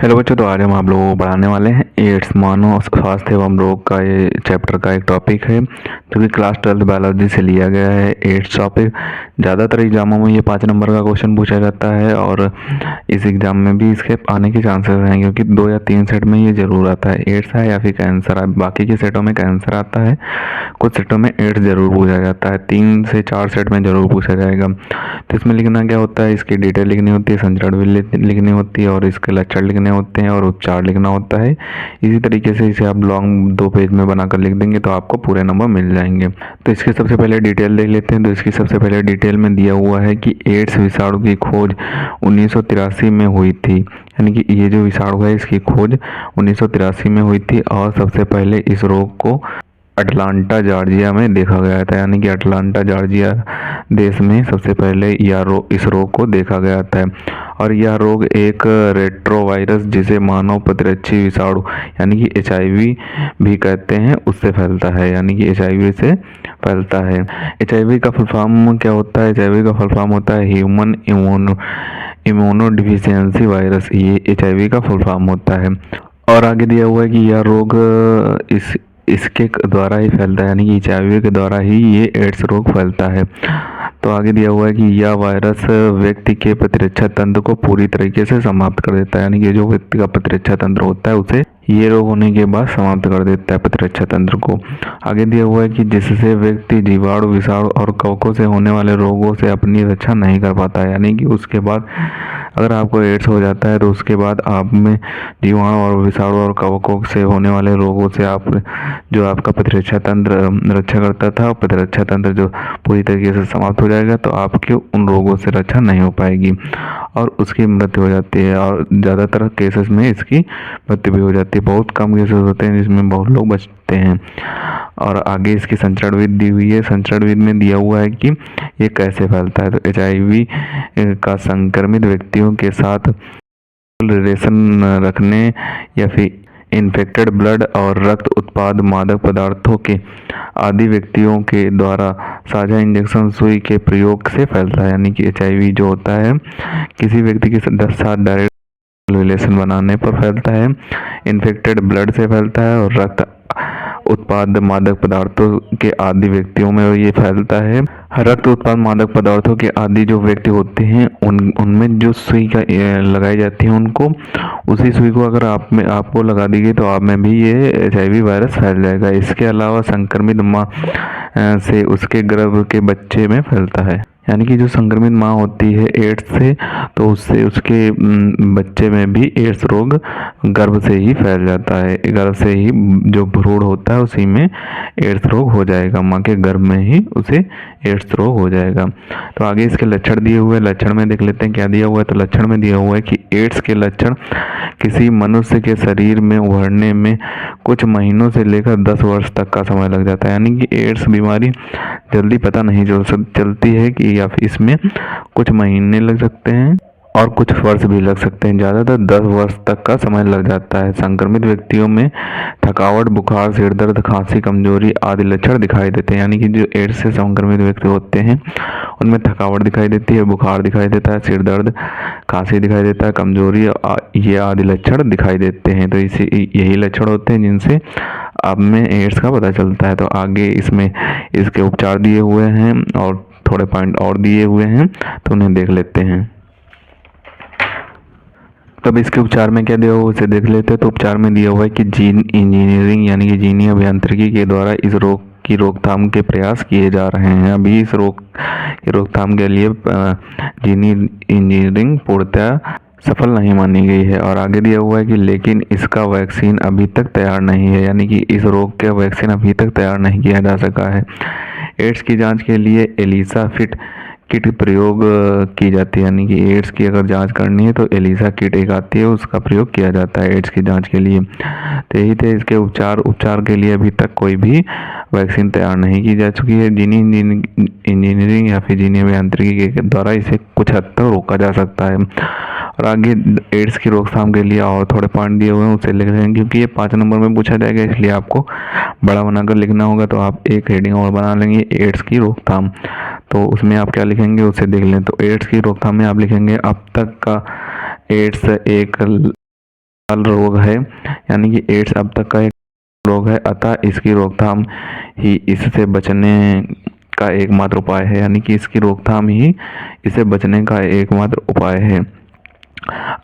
Hello बच्चों, तो आज हम आप लोगों को पढ़ाने वाले हैं एड्स मानव स्वास्थ्य एवं रोग का ये चैप्टर का एक टॉपिक है जो कि क्लास 12 बायोलॉजी से लिया गया है। एड्स टॉपिक ज़्यादातर एग्जामों में ये 5 नंबर का क्वेश्चन पूछा जाता है और इस एग्ज़ाम में भी इसके आने के चांसेस हैं क्योंकि 2 या 3 सेट में ये ज़रूर आता है। एड्स है या फिर कैंसर है, बाकी के सेटों में कैंसर आता है, कुछ सेटों में एड्स ज़रूर पूछा जाता है। 3 से 4 सेट में ज़रूर पूछा जाएगा। तो इसमें लिखना क्या होता है, इसकी डिटेल लिखनी होती है, संचरण भी लिखनी होती है और इसके लक्षण लिखने होते हैं और उपचार लिखना होता है। इसी तरीके से इसे आप लॉन्ग 2 पेज में बनाकर लिख देंगे तो आपको पूरे नंबर मिल जाएंगे। तो इसके सबसे पहले डिटेल देख लेते हैं। तो इसकी सबसे पहले डिटेल में दिया हुआ है कि एड्स विषाणु की खोज 1983 में हुई थी, यानी कि ये जो विषाणु है इसकी खोज 1983 में हुई थी और सबसे पहले इस रोग को अटलांटा जॉर्जिया में देखा गया था, यानी कि अटलांटा जॉर्जिया देश में सबसे पहले इस रोग को देखा गया था। और यह रोग एक रेट्रोवायरस जिसे मानव प्रतिरक्षी विषाणु यानी कि HIV भी कहते हैं उससे फैलता है, यानी कि HIV से फैलता है। HIV का फुल फॉर्म क्या होता है? HIV का फुल फॉर्म होता है ह्यूमन इम्यूनोडिफिशियंसी वायरस, ये HIV का फुल फॉर्म होता है। और आगे दिया हुआ है कि यह रोग इसके द्वारा ही फैलता है, यानी कि HIV के द्वारा ही ये एड्स रोग फैलता है। तो आगे दिया हुआ है कि यह वायरस व्यक्ति के प्रतिरक्षा तंत्र को पूरी तरीके से समाप्त कर देता है, यानी कि जो व्यक्ति का प्रतिरक्षा तंत्र होता है उसे ये रोग होने के बाद समाप्त कर देता है प्रतिरक्षा तंत्र को। आगे दिया हुआ है कि जिससे व्यक्ति जीवाणु, विषाणु और कवकों से होने वाले रोगों से अपनी रक्षा नहीं कर पाता है, यानी कि उसके बाद अगर आपको एड्स हो जाता है तो उसके बाद आप में जीवाणु और विषाणु और कवकों से होने वाले रोगों से आप जो आपका प्रतिरक्षा तंत्र रक्षा करता था, प्रतिरक्षा तंत्र जो पूरी तरीके से समाप्त हो जाएगा तो आपकी उन रोगों से रक्षा नहीं हो पाएगी और उसकी मृत्यु हो जाती है। और ज़्यादातर केसेस में इसकी मृत्यु भी हो जाती है, बहुत कम केसेस होते हैं जिसमें बहुत लोग बचते हैं। और आगे इसकी संचरण विधि दी हुई है। संचरण विधि में दिया हुआ है कि ये कैसे फैलता है। तो HIV का संक्रमित व्यक्तियों के साथ रिलेशन रखने या फिर इन्फेक्टेड ब्लड और रक्त उत्पाद मादक पदार्थों के आदि व्यक्तियों के द्वारा साझा इंजेक्शन सुई के प्रयोग से फैलता है, यानी कि HIV जो होता है किसी व्यक्ति के साथ डायरेक्ट रिलेशन बनाने पर फैलता है, इन्फेक्टेड ब्लड से फैलता है और रक्त उत्पाद मादक पदार्थों के आदि व्यक्तियों में ये फैलता है। रक्त उत्पाद मादक पदार्थों के आदि जो व्यक्ति होते हैं उनमें जो सुई का लगाई जाती है उनको उसी सुई को अगर आपको लगा दी गई तो आप में भी ये HIV वायरस फैल जाएगा। इसके अलावा संक्रमित माँ से उसके गर्भ के बच्चे में फैलता है, यानी कि जो संक्रमित माँ होती है एड्स से तो उससे उसके बच्चे में भी एड्स रोग गर्भ से ही फैल जाता है। गर्भ से ही जो भ्रूण होता है उसी में एड्स रोग हो जाएगा, माँ के गर्भ में ही उसे एड्स रोग हो जाएगा। तो आगे इसके लक्षण दिए हुए, लक्षण में देख लेते हैं क्या दिया हुआ है। तो लक्षण में दिया हुआ है कि एड्स के लक्षण किसी मनुष्य के शरीर में उभरने में कुछ महीनों से लेकर 10 वर्ष तक का समय लग जाता है, यानी कि एड्स बीमारी जल्दी पता नहीं चलती है कि या फिर इसमें कुछ महीने लग सकते हैं और कुछ वर्ष भी लग सकते हैं, ज़्यादातर 10 वर्ष तक का समय लग जाता है। संक्रमित व्यक्तियों में थकावट, बुखार, सिर दर्द, खांसी, कमजोरी आदि लक्षण दिखाई देते हैं, यानी कि जो एड्स से संक्रमित व्यक्ति होते हैं उनमें थकावट दिखाई देती है, बुखार दिखाई देता है, सिर दर्द, खांसी दिखाई देता है, कमजोरी ये आदि लक्षण दिखाई देते हैं। तो इसे यही लक्षण होते हैं जिनसे आप में एड्स का पता चलता है। तो आगे इसमें इसके उपचार दिए हुए हैं और थोड़े पॉइंट और दिए हुए हैं तो उन्हें देख लेते हैं। तब इसके उपचार में क्या दिया हुआ उसे देख लेते हैं। तो उपचार में दिया हुआ है कि जीन इंजीनियरिंग यानी कि जीनी अभियांत्रिकी के द्वारा इस रोग की रोकथाम के प्रयास किए जा रहे हैं। अभी इस रोग की रोकथाम के लिए जीनी इंजीनियरिंग पूर्णतः सफल नहीं मानी गई है। और आगे दिया हुआ है कि लेकिन इसका वैक्सीन अभी तक तैयार नहीं है, यानी कि इस रोग का वैक्सीन अभी तक तैयार नहीं किया जा सका है। एड्स की जांच के लिए एलिसा फिट किट प्रयोग की जाती है, यानी कि एड्स की अगर जांच करनी है तो एलिसा किट एक आती है उसका प्रयोग किया जाता है एड्स की जांच के लिए। तो यही थे इसके उपचार के लिए अभी तक कोई भी वैक्सीन तैयार नहीं की जा चुकी है। जीनी इंजीनियरिंग या फिर जीनी अभियांत्रिकी के द्वारा इसे कुछ हद तक रोका जा सकता है। और आगे एड्स की रोकथाम के लिए और थोड़े पॉइंट दिए हुए हैं उसे लिख लेंगे क्योंकि ये 5 नंबर में पूछा जाएगा, इसलिए आपको बड़ा बनाकर लिखना होगा। तो आप एक हेडिंग और बना लेंगे एड्स की रोकथाम, तो उसमें आप क्या लिखेंगे उसे देख लें। तो एड्स की रोकथाम में आप लिखेंगे अब तक का एड्स एक रोग है, यानी कि एड्स अब तक का एक रोग है, अतः इसकी रोकथाम ही इससे बचने का एकमात्र उपाय है। यानी कि इसकी रोकथाम ही इसे बचने का एकमात्र उपाय है।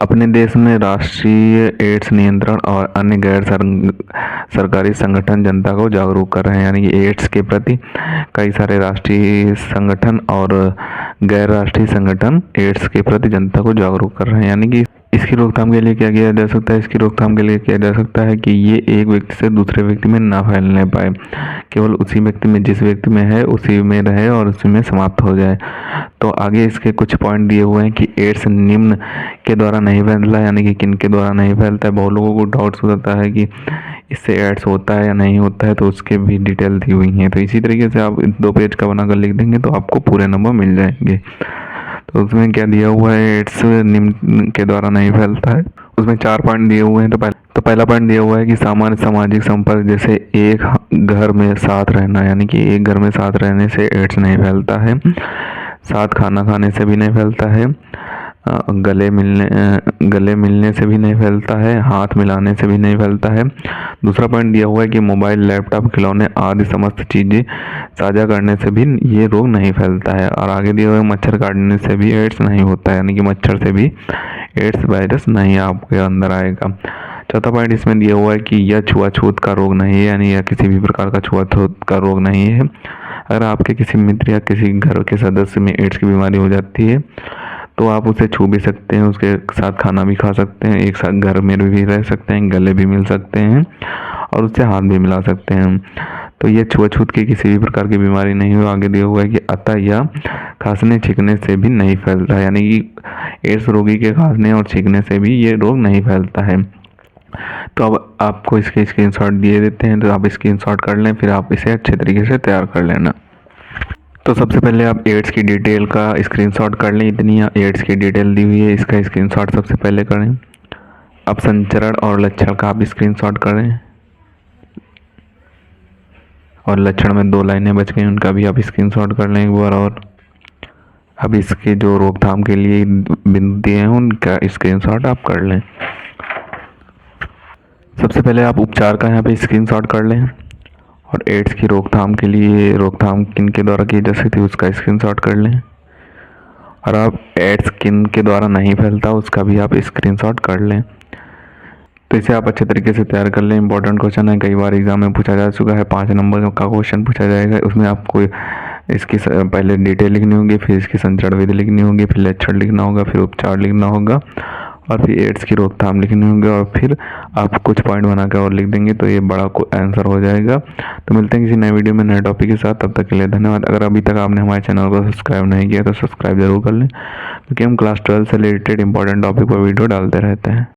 अपने देश में राष्ट्रीय एड्स नियंत्रण और अन्य गैर सरकारी संगठन जनता को जागरूक कर रहे हैं। यानी कि एड्स के प्रति कई सारे राष्ट्रीय संगठन और गैर राष्ट्रीय संगठन एड्स के प्रति जनता को जागरूक कर रहे हैं। यानी कि इसकी रोकथाम के लिए क्या किया जा सकता है? इसकी रोकथाम के लिए किया जा सकता है कि ये एक व्यक्ति से दूसरे व्यक्ति में ना फैलने पाए, केवल उसी व्यक्ति में, जिस व्यक्ति में है उसी में रहे और उसी में समाप्त हो जाए। तो आगे इसके कुछ पॉइंट दिए हुए हैं कि एड्स निम्न के द्वारा नहीं फैलता, यानी कि किन के द्वारा नहीं फैलता है। बहुत लोगों को डाउट्स होता है कि इससे एड्स होता है या नहीं होता है, तो उसके भी डिटेल दी हुई हैं। तो इसी तरीके से आप 2 पेज का बनाकर लिख देंगे तो आपको पूरे नंबर मिल जाएंगे। तो उसमें क्या दिया हुआ है, एड्स निम्न के द्वारा नहीं फैलता है। उसमें 4 पॉइंट दिए हुए हैं। तो पहला पॉइंट दिया हुआ है कि सामान्य सामाजिक संपर्क, जैसे एक घर में साथ रहना, यानी कि एक घर में साथ रहने से एड्स नहीं फैलता है। साथ खाना खाने से भी नहीं फैलता है। गले मिलने से भी नहीं फैलता है। हाथ मिलाने से भी नहीं फैलता है। दूसरा पॉइंट दिया हुआ है कि मोबाइल, लैपटॉप, खिलौने आदि समस्त चीज़ें साझा करने से भी ये रोग नहीं फैलता है। और आगे दिया हुआ है मच्छर काटने से भी एड्स नहीं होता है, यानी कि मच्छर से भी एड्स वायरस नहीं आपके अंदर आएगा। चौथा पॉइंट इसमें दिया हुआ है कि यह छुआछूत का रोग नहीं है, यानी यह किसी भी प्रकार का छुआछूत का रोग नहीं है। अगर आपके किसी मित्र या किसी घर के सदस्य में एड्स की बीमारी हो जाती है तो आप उसे छू भी सकते हैं, उसके साथ खाना भी खा सकते हैं, एक साथ घर में भी रह सकते हैं, गले भी मिल सकते हैं और उससे हाथ भी मिला सकते हैं। तो ये छुआछूत की किसी भी प्रकार की बीमारी नहीं हो। आगे दिया हुआ है कि अतः यह खांसने छींकने से भी नहीं फैलता है, यानी कि एड्स रोगी के खांसने और छींकने से भी ये रोग नहीं फैलता है। तो अब आपको इसके स्क्रीनशॉट दिए देते हैं, तो आप स्क्रीनशॉट कर लें, फिर आप इसे अच्छे तरीके से तैयार कर लेना। तो सबसे पहले आप एड्स की डिटेल का स्क्रीनशॉट कर लें। इतनी एड्स की डिटेल दी हुई है, इसका स्क्रीनशॉट सबसे पहले करें। अब संचरण और लक्षण का आप स्क्रीनशॉट करें और लक्षण में 2 लाइनें बच गई, उनका भी आप स्क्रीनशॉट कर लें एक बार। और अब इसके जो रोकथाम के लिए बिंदु दिए हैं उनका स्क्रीनशॉट आप कर लें। सबसे पहले आप उपचार का यहाँ पे स्क्रीनशॉट कर लें और एड्स की रोकथाम के लिए रोकथाम किन के द्वारा की जा सकती है उसका स्क्रीनशॉट कर लें। और आप एड्स किन के द्वारा नहीं फैलता उसका भी आप स्क्रीनशॉट कर लें। तो इसे आप अच्छे तरीके से तैयार कर लें। इंपॉर्टेंट क्वेश्चन है, कई बार एग्जाम में पूछा जा चुका है। 5 नंबर का क्वेश्चन पूछा जाएगा, उसमें आपको इसकी पहले डिटेल लिखनी होगी, फिर इसकी संचरण विधि लिखनी होगी, फिर लक्षण लिखना होगा, फिर उपचार लिखना होगा और फिर एड्स की रोकथाम लिखनी होगी और फिर आप कुछ पॉइंट बना कर और लिख देंगे तो ये बड़ा आंसर हो जाएगा। तो मिलते हैं किसी नए वीडियो में नए टॉपिक के साथ, तब तक के लिए धन्यवाद। अगर अभी तक आपने हमारे चैनल को सब्सक्राइब नहीं किया तो सब्सक्राइब जरूर कर लें, क्योंकि हम क्लास 12 से रिलेटेड इंपॉर्टेंट टॉपिक पर वीडियो डालते रहते हैं।